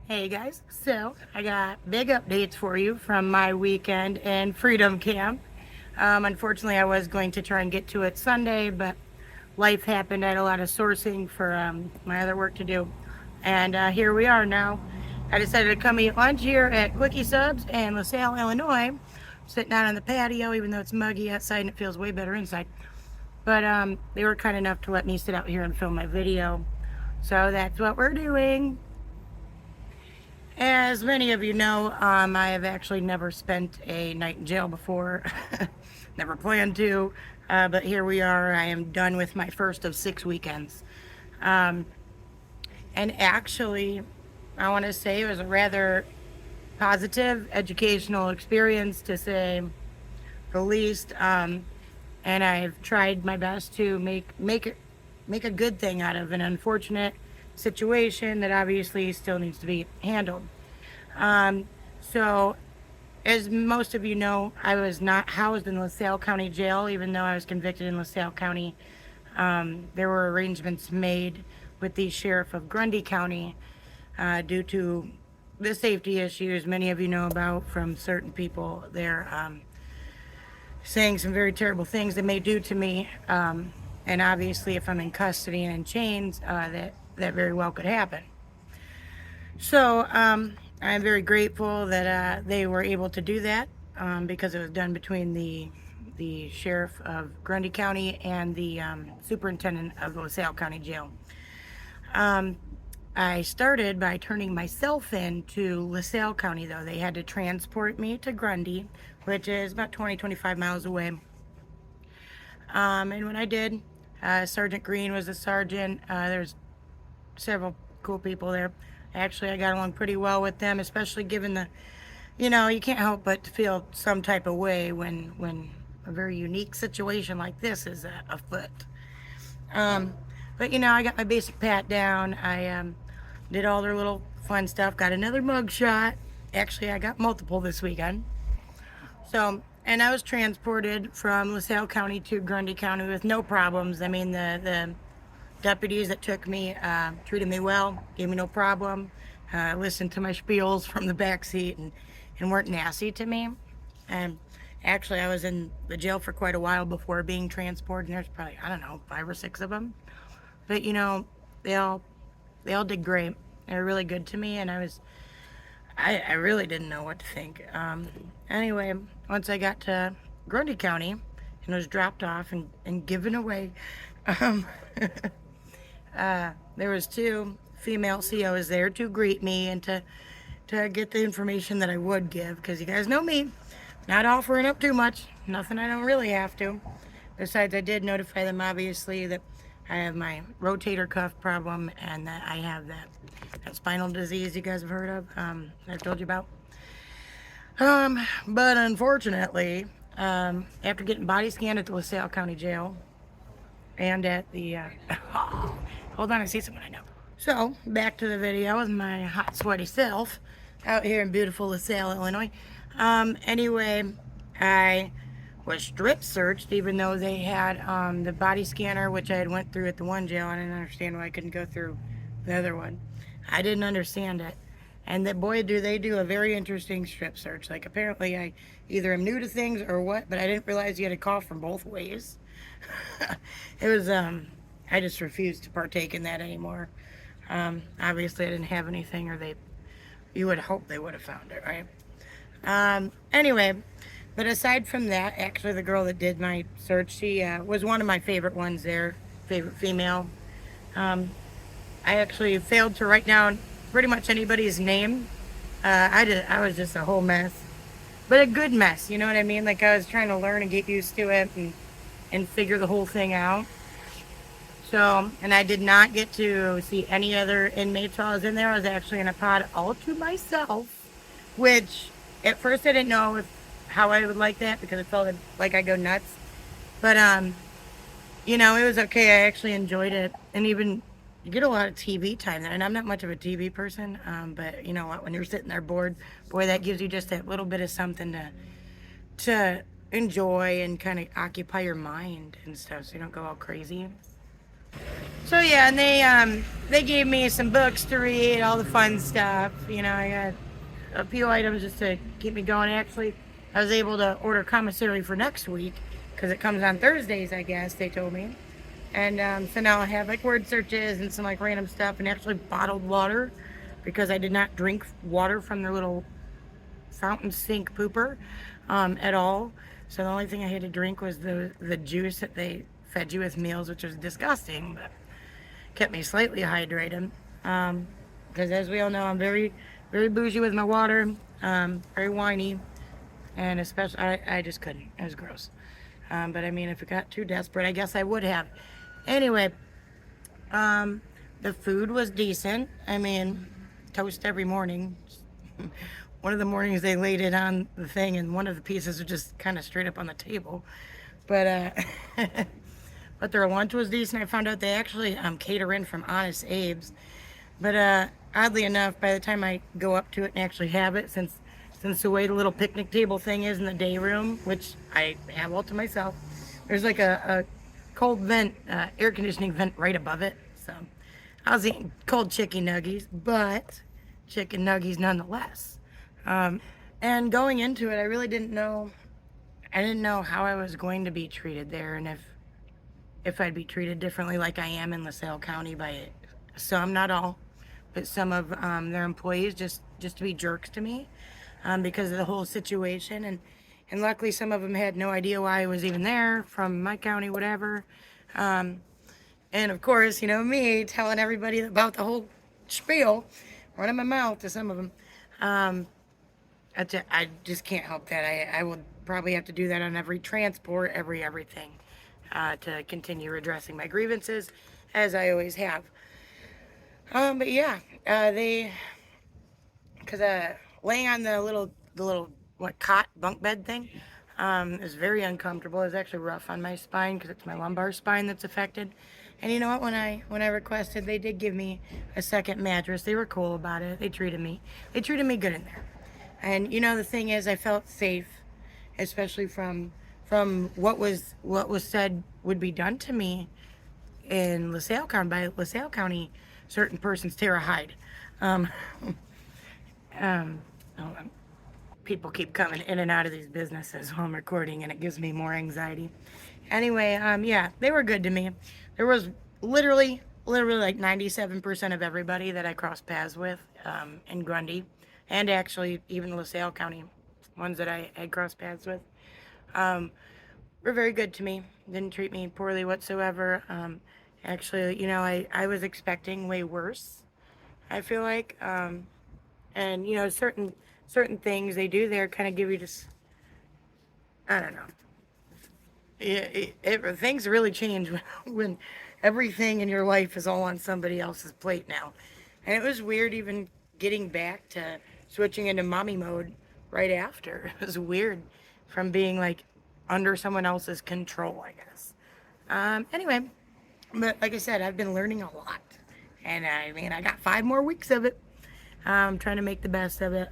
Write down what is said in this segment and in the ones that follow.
Hey guys, so I got big updates for you from my weekend in Freedom Camp. Unfortunately, I was going to try and get to it Sunday, but life happened. I had a lot of sourcing for my other work to do. And here we are now. I decided to come eat lunch here at Quickie Subs in LaSalle, Illinois. Sitting out on the patio, even though it's muggy outside and it feels way better inside. But they were kind enough to let me sit out here and film my video. So that's what we're doing. As many of you know, I have actually never spent a night in jail before. Never planned to, but here we are. I am done with my first of 6 weekends. And actually, I want to say it was a rather positive educational experience, to say the least. And I've tried my best to make a good thing out of an unfortunate situation that obviously still needs to be handled. So, as most of you know, I was not housed in LaSalle County Jail, even though I was convicted in LaSalle County. There were arrangements made with the sheriff of Grundy County due to the safety issues many of you know about from certain people there, saying some very terrible things they may do to me. And obviously, if I'm in custody and in chains, that very well could happen. So I'm very grateful that they were able to do that, because it was done between the sheriff of Grundy County and the superintendent of the LaSalle County Jail. I started by turning myself in to LaSalle County, though. They had to transport me to Grundy, which is about 25 miles away. And when I did, Sergeant Green was a sergeant. There's several cool people there. Actually, I got along pretty well with them, especially given the, you can't help but to feel some type of way when a very unique situation like this is afoot. But I got my basic pat down. I did all their little fun stuff. Got another mug shot. Actually, I got multiple this weekend. So, and I was transported from LaSalle County to Grundy County with no problems. I mean, the deputies that took me treated me well, gave me no problem, listened to my spiels from the back seat, and weren't nasty to me. And actually, I was in the jail for quite a while before being transported, and there's probably, I don't know, 5 or 6 of them. But they all did great. They were really good to me, and I really didn't know what to think. Anyway, once I got to Grundy County and was dropped off and given away, there was 2 female COs there to greet me and to get the information that I would give, because you guys know me, not offering up too much, nothing I don't really have to. Besides, I did notify them, obviously, that I have my rotator cuff problem and that I have that spinal disease you guys have heard of, I've told you about. But unfortunately, after getting body scanned at the LaSalle County Jail and at the, hold on, I see someone I know. So, back to the video with my hot, sweaty self out here in beautiful LaSalle, Illinois. Anyway, I was strip searched, even though they had the body scanner, which I had went through at the one jail. I didn't understand why I couldn't go through the other one. I didn't understand it. And that, boy, do they do a very interesting strip search. Like, apparently I either am new to things or what, but I didn't realize you had to call from both ways. It was, I just refused to partake in that anymore. Obviously I didn't have anything, or you would hope they would have found it, right? Anyway, but aside from that, actually the girl that did my search, she was one of my favorite ones there, favorite female. I actually failed to write down pretty much anybody's name. I was just a whole mess, but a good mess, you know what I mean? Like, I was trying to learn and get used to it and figure the whole thing out. So, and I did not get to see any other inmates while I was in there. I was actually in a pod all to myself, which at first I didn't know how I would like that, because it felt like I go nuts. But, it was okay. I actually enjoyed it. And even you get a lot of TV time there. And I'm not much of a TV person, but you know what? When you're sitting there bored, boy, that gives you just that little bit of something to enjoy and kind of occupy your mind and stuff, so you don't go all crazy. So yeah, and they gave me some books to read, all the fun stuff. You know, I got a few items just to keep me going. Actually, I was able to order commissary for next week because it comes on Thursdays, I guess they told me. And so now I have like word searches and some like random stuff, and actually bottled water because I did not drink water from their little fountain sink pooper at all. So the only thing I had to drink was the juice that they fed you with meals, which was disgusting, but kept me slightly hydrated. Because as we all know, I'm very bougie with my water, very whiny, and especially I just couldn't. It was gross. But I mean, if it got too desperate, I guess I would have. Anyway, the food was decent. I mean, toast every morning. One of the mornings they laid it on the thing, and one of the pieces was just kind of straight up on the table. But but their lunch was decent. I found out they actually cater in from Honest Abe's. But oddly enough, by the time I go up to it and actually have it, since the way the little picnic table thing is in the day room, which I have all to myself, there's like a cold vent, air conditioning vent right above it. So I was eating cold chicken nuggies, but chicken nuggies nonetheless. And going into it, I really didn't know. I didn't know how I was going to be treated there, and if I'd be treated differently like I am in LaSalle County by some, not all, but some of their employees just to be jerks to me because of the whole situation. And luckily some of them had no idea why I was even there from my county, whatever. And of course, you know, me telling everybody about the whole spiel, running my mouth to some of them. I just can't help that. I will probably have to do that on every transport, everything, to continue redressing my grievances, as I always have. But yeah, because laying on the little what cot bunk bed thing, is very uncomfortable. It's actually rough on my spine because it's my lumbar spine that's affected. And you know what? When I requested, they did give me a second mattress. They were cool about it. They treated me good in there. And you know, the thing is, I felt safe, especially from what was said would be done to me in LaSalle County by LaSalle County certain persons. Tara Hyde. Um, hold on. People keep coming in and out of these businesses while I'm recording, and it gives me more anxiety. Anyway, yeah, they were good to me. There was literally like 97% of everybody that I crossed paths with in Grundy, and actually even the LaSalle County ones that I had crossed paths with, were very good to me. Didn't treat me poorly whatsoever. Actually, you know, I was expecting way worse, I feel like. And you know, certain things they do there kind of give you just, I don't know. Things really change when everything in your life is all on somebody else's plate now. And it was weird even getting back to switching into mommy mode right after. It was weird from being like under someone else's control, I guess. Anyway, but like I said, I've been learning a lot. And I mean, I got 5 more weeks of it. I'm trying to make the best of it.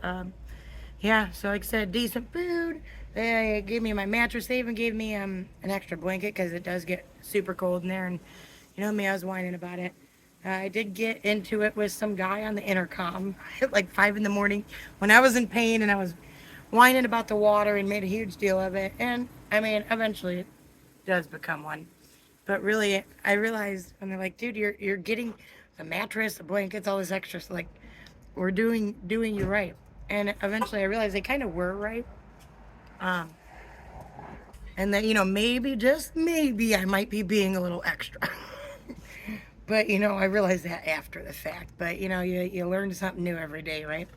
Yeah, so like I said, decent food. They gave me my mattress. They even gave me an extra blanket because it does get super cold in there. And you know me, I was whining about it. I did get into it with some guy on the intercom at like 5 in the morning when I was in pain, and I was whining about the water and made a huge deal of it. And I mean, eventually it does become one. But really, I realized when they're like, dude, you're getting the mattress, the blankets, all this extra, so like, we're doing you right. And eventually I realized they kind of were right. And that, you know, maybe, just maybe, I might be being a little extra. But, you know, I realized that after the fact. But, you know, you learn something new every day, right?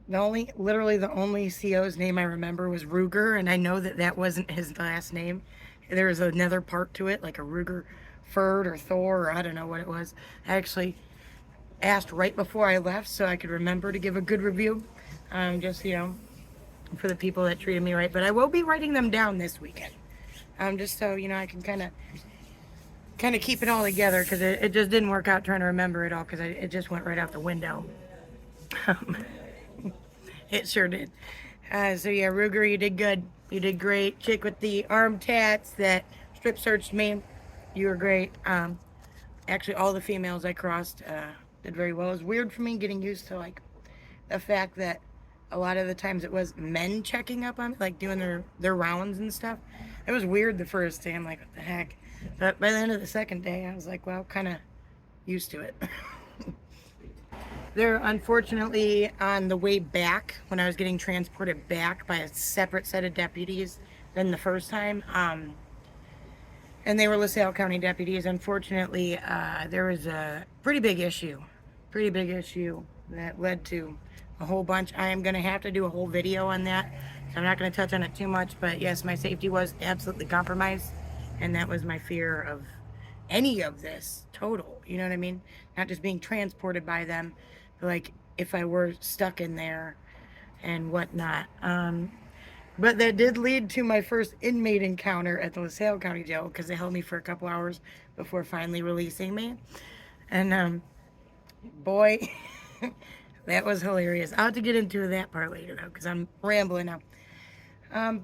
Literally the only CO's name I remember was Ruger, and I know that wasn't his last name. There was another part to it, like a Ruger Ferd or Thor, or I don't know what it was. I actually asked right before I left so I could remember to give a good review. Just, you know, for the people that treated me right. But I will be writing them down this weekend. Just so, you know, I can kind of keep it all together, because it just didn't work out trying to remember it all, because it just went right out the window. It sure did. So yeah, Ruger, you did good. You did great. Chick with the arm tats that strip searched me. You were great. Actually, all the females I crossed did very well. It was weird for me getting used to like the fact that a lot of the times it was men checking up on me, like doing their rounds and stuff. It was weird the first day. I'm like, what the heck? But by the end of the second day, I was like, well, kind of used to it. They're unfortunately on the way back when I was getting transported back by a separate set of deputies than the first time. And they were LaSalle County deputies. Unfortunately, there was a pretty big issue that led to a whole bunch. I am going to have to do a whole video on that. So I'm not going to touch on it too much, but yes, my safety was absolutely compromised. And that was my fear of any of this total, you know what I mean? Not just being transported by them, but like if I were stuck in there and whatnot. But that did lead to my first inmate encounter at the LaSalle County Jail because they held me for a couple hours before finally releasing me. And boy, that was hilarious. I'll have to get into that part later though because I'm rambling now.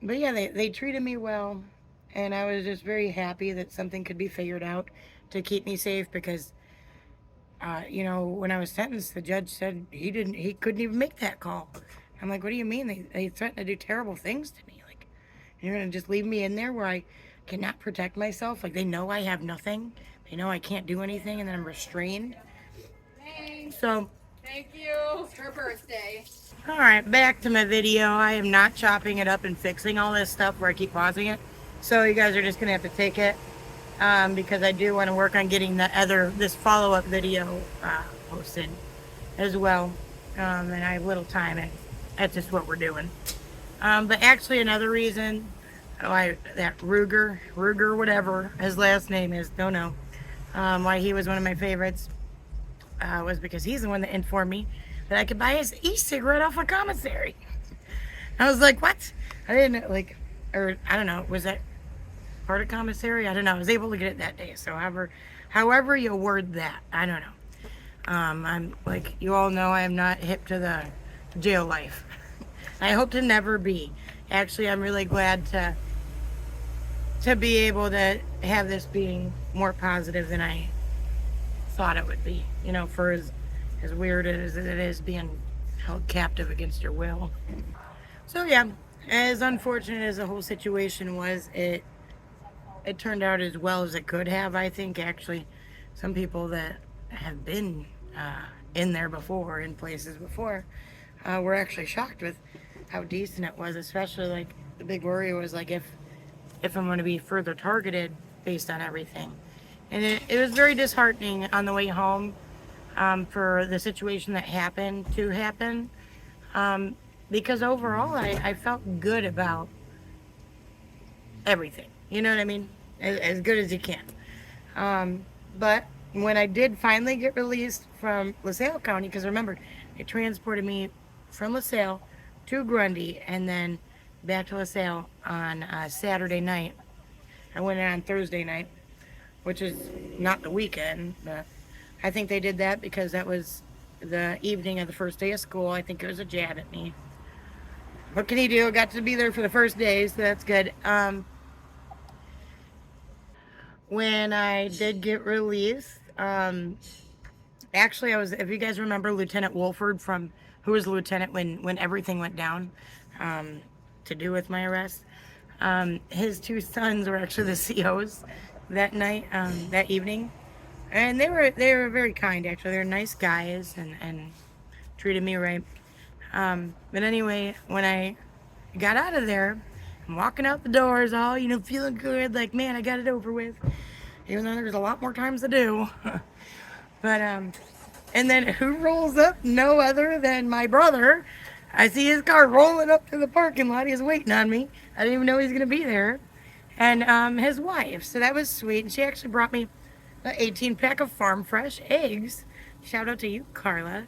But yeah, they treated me well, and I was just very happy that something could be figured out to keep me safe because, you know, when I was sentenced, the judge said he couldn't even make that call. I'm like, what do you mean? They threatened to do terrible things to me. Like, you're going to just leave me in there where I cannot protect myself? Like, they know I have nothing. They know I can't do anything, and then I'm restrained. Thanks. So, thank you. It's her birthday. All right, back to my video. I am not chopping it up and fixing all this stuff where I keep pausing it. So you guys are just going to have to take it because I do want to work on getting this follow-up video posted as well. And I have little time, and that's just what we're doing. But actually another reason that Ruger, whatever his last name is, don't know, why he was one of my favorites was because he's the one that informed me that I could buy his e-cigarette off a commissary. I was like, what? I didn't or I don't know, was that part of commissary? I don't know. I was able to get it that day. So however you word that, I don't know. I'm like, you all know I am not hip to the jail life. I hope to never be. Actually, I'm really glad to be able to have this being more positive than I thought it would be. You know, for as weird as it is being held captive against your will. So yeah, as unfortunate as the whole situation was, it turned out as well as it could have. I think actually some people that have been in there before, in places before, were actually shocked with how decent it was. Especially like the big worry was like if I'm going to be further targeted based on everything. And it was very disheartening on the way home for the situation that happened to happen. Because overall, I felt good about everything. You know what I mean? As good as you can. But when I did finally get released from LaSalle County, because remember, they transported me from LaSalle to Grundy and then back to LaSalle on Saturday night. I went in on Thursday night, which is not the weekend, but I think they did that because that was the evening of the first day of school. I think it was a jab at me. What can you do? Got to be there for the first day, so that's good. When I did get released, actually I was, if you guys remember Lieutenant Wolford who was lieutenant when everything went down to do with my arrest, his two sons were actually the COs that night, that evening, and they were very kind. Actually, they were nice guys and treated me right. But anyway, when I got out of there, I'm walking out the doors, all feeling good, like, man, I got it over with, even though there's a lot more times to do. But and then who rolls up? No other than my brother. I see his car rolling up to the parking lot. He's waiting on me. I didn't even know he was gonna be there. And his wife. So that was sweet. And she actually brought me an 18-pack of farm fresh eggs. Shout out to you, Carla.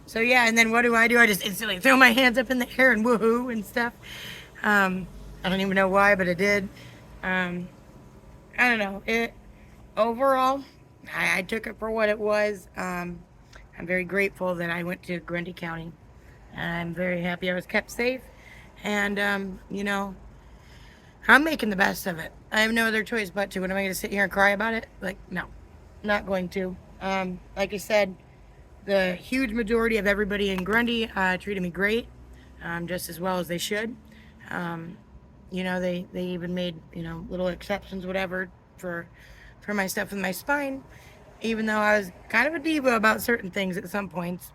So yeah, and then what do? I just instantly throw my hands up in the air and woohoo and stuff. I don't even know why, but I did. I don't know. Overall, I took it for what it was. I'm very grateful that I went to Grundy County. I'm very happy I was kept safe. And, I'm making the best of it. I have no other choice but to. What am I going to sit here and cry about it? Like, no, not going to. Like I said, the huge majority of everybody in Grundy treated me great, just as well as they should. Um, you know, they even made, you know, little exceptions, whatever, for my stuff with my spine, even though I was kind of a diva about certain things at some points.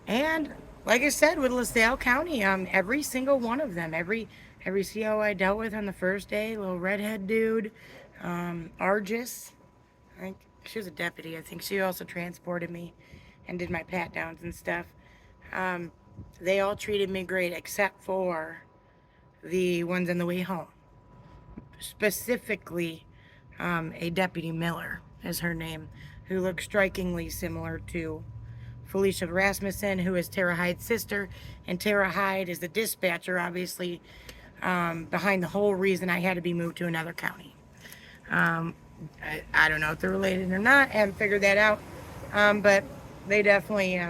And like I said, with LaSalle County, every single one of them, every CO I dealt with on the first day, little redhead dude, Argis, I think she was a deputy. I think she also transported me and did my pat downs and stuff. Um, they all treated me great except for the ones on the way home. Specifically, a Deputy Miller is her name, who looks strikingly similar to Felicia Rasmussen, who is Tara Hyde's sister. And Tara Hyde is the dispatcher, obviously, behind the whole reason I had to be moved to another county. I don't know if they're related or not. I haven't figured that out. But they definitely,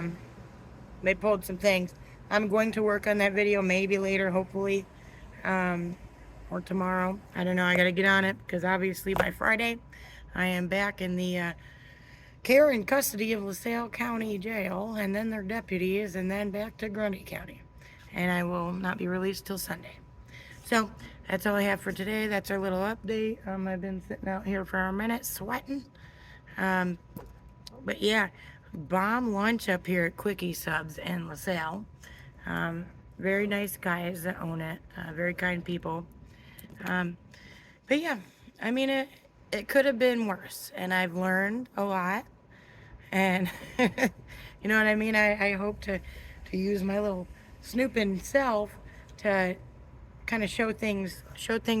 they pulled some things. I'm going to work on that video maybe later, hopefully, or tomorrow. I don't know. I got to get on it because obviously by Friday, I am back in the care and custody of LaSalle County Jail, and then their deputies, and then back to Grundy County. And I will not be released till Sunday. So that's all I have for today. That's our little update. I've been sitting out here for a minute sweating. But yeah, bomb lunch up here at Quickie Subs in LaSalle. Very nice guys that own it. Very kind people. But yeah, I mean, it could have been worse. And I've learned a lot. And you know what I mean? I hope to use my little snooping self to kind of show things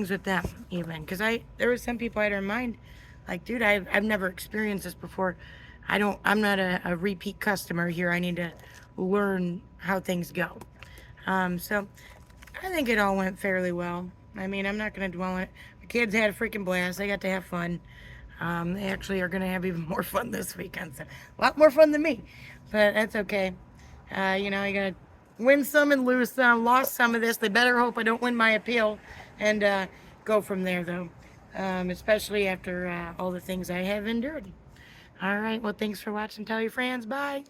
with them even. Because there was some people I had in mind, like, dude, I've never experienced this before. I'm not a repeat customer here. I need to learn how things go. So I think it all went fairly well. I mean, I'm not going to dwell on it. The kids had a freaking blast. They got to have fun. They actually are going to have even more fun this weekend. So a lot more fun than me. But that's okay. You know, you got to win some and lose some. Lost some of this. They better hope I don't win my appeal and go from there, though. Especially after all the things I have endured. All right. Well, thanks for watching. Tell your friends. Bye.